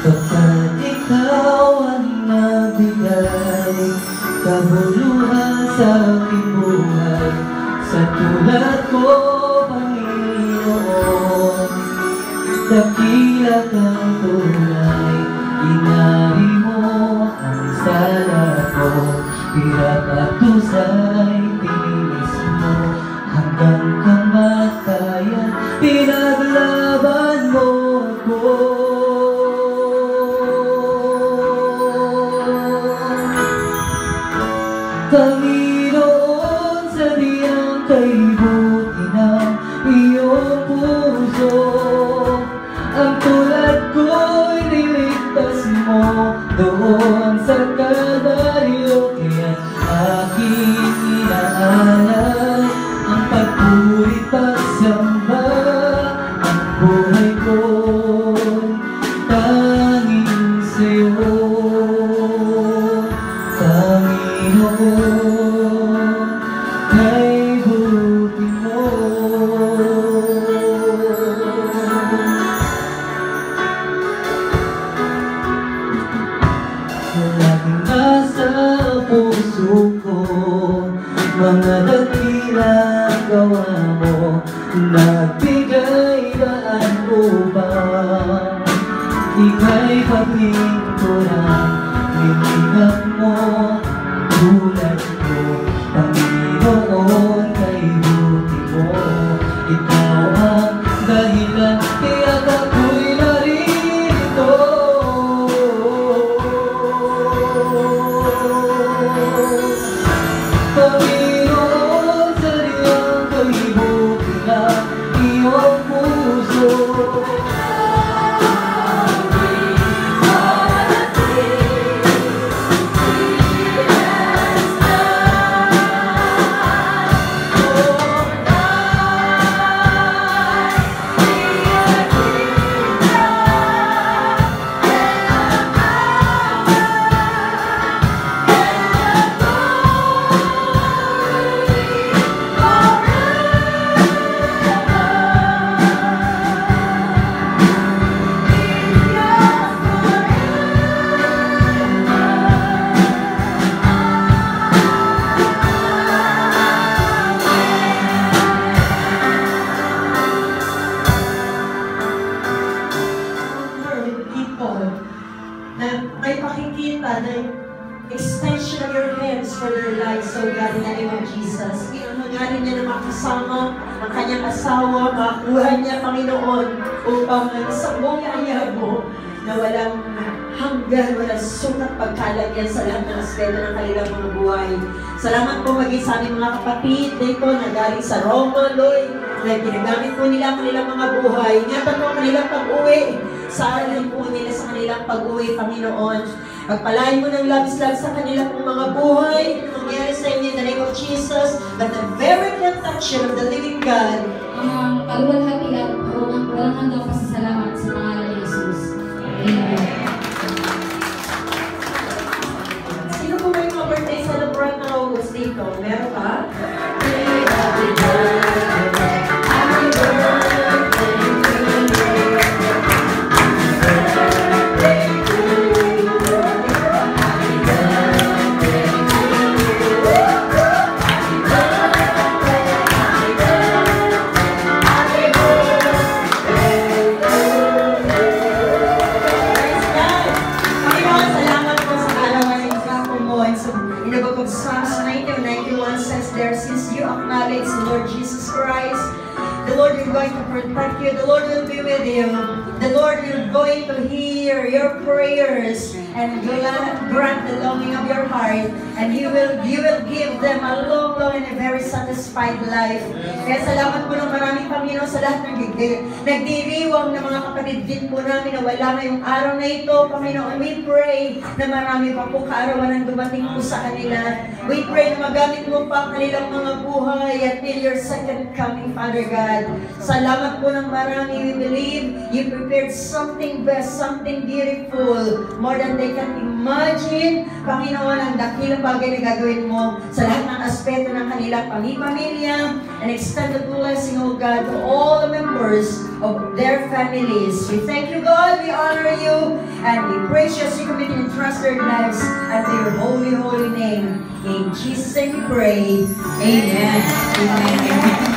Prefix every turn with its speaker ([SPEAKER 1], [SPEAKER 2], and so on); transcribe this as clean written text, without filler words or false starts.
[SPEAKER 1] Kapag ikaw ang nagbigay kabuluhan sa aking buhay, sa tulad ko, Panginoon, dakila kang tunay, inari mo ang sala ko, hirap at tusay, tiniis mo hanggang kamatayan, pinaglaban mo ako. Panginoon, sabihan kay buti ng iyong puso, ang tulad ko'y niligtas mo doon sa Kalbaryo. Kaya't aking inaalay ang pagpuri pagsamba, ang buhay ko'y tanging sa'yo, Panginoon, kay buti mo. Laging nasa puso ko mga dakilang gawa mo, nagbigay daan upang ika'y papinturan, nilingap mo tulad ko, Panginoon, kay buti mo. Ikaw ang dahilan kaya ako'y narito. Panginoon, sariyang kay buti ng iyong puso.
[SPEAKER 2] May pakikita na extension of your hands for their lives, so God, in the name of Jesus. Pinangalan niya na makasama ang kanyang asawa, makakuha niya, Panginoon, upang sa buong aya mo na walang hanggan, walang sukat pagkalagyan sa lahat ng aspeto ng kanilang mga buhay. Salamat po maging sa aming mga kapatid dito na galing sa Roma, Lord, na ginagamit po nila ang kanilang mga buhay. Ingatan po ang kanilang pag-uwi. Saarin po nila sa kanilang pag-uwi, Panginoon. Pagpalain mo ng labis-labis sa kanilang mga buhay. Nangyari sa inyo in the name of Jesus, that the very protection of the living God.
[SPEAKER 3] Ang kaluwalhati at walang hanggang pasasalamat sa pangalan ni Jesus. Amen.
[SPEAKER 2] Sino po may mga birthday celebrant na August dito? Meron ba?
[SPEAKER 3] Happy birthday. Happy birthday.
[SPEAKER 2] Psalms 90:91 says there, since you acknowledge the Lord Jesus Christ, the Lord is going to protect you, the Lord will be with you, the Lord is going to hear your prayers and grant the longing of your heart, and you will give them a long and a very satisfied life. Kaya salamat po ng maraming Panginoon sa lahat ng nagdiriwang ng mga kapatid din po namin na wala ngayong araw na ito, Panginoon. We pray na marami pa po kaarawan ang dumating po sa kanila. We pray na magamit mo pa ang kanilang mga buhay until your second coming, Father God. Salamat po ng marami. We believe you prepared something best, something beautiful, more than they they can imagine, Panginoon, ang dakilang bagay na gagawin mo sa lahat ng aspeto ng kanilang pamilya, and extend the blessing, O God, to all the members of their families. We thank you, God, we honor you, and we praise you as you commit and trust their lives unto your holy, holy name. In Jesus' name we pray. Amen. Amen.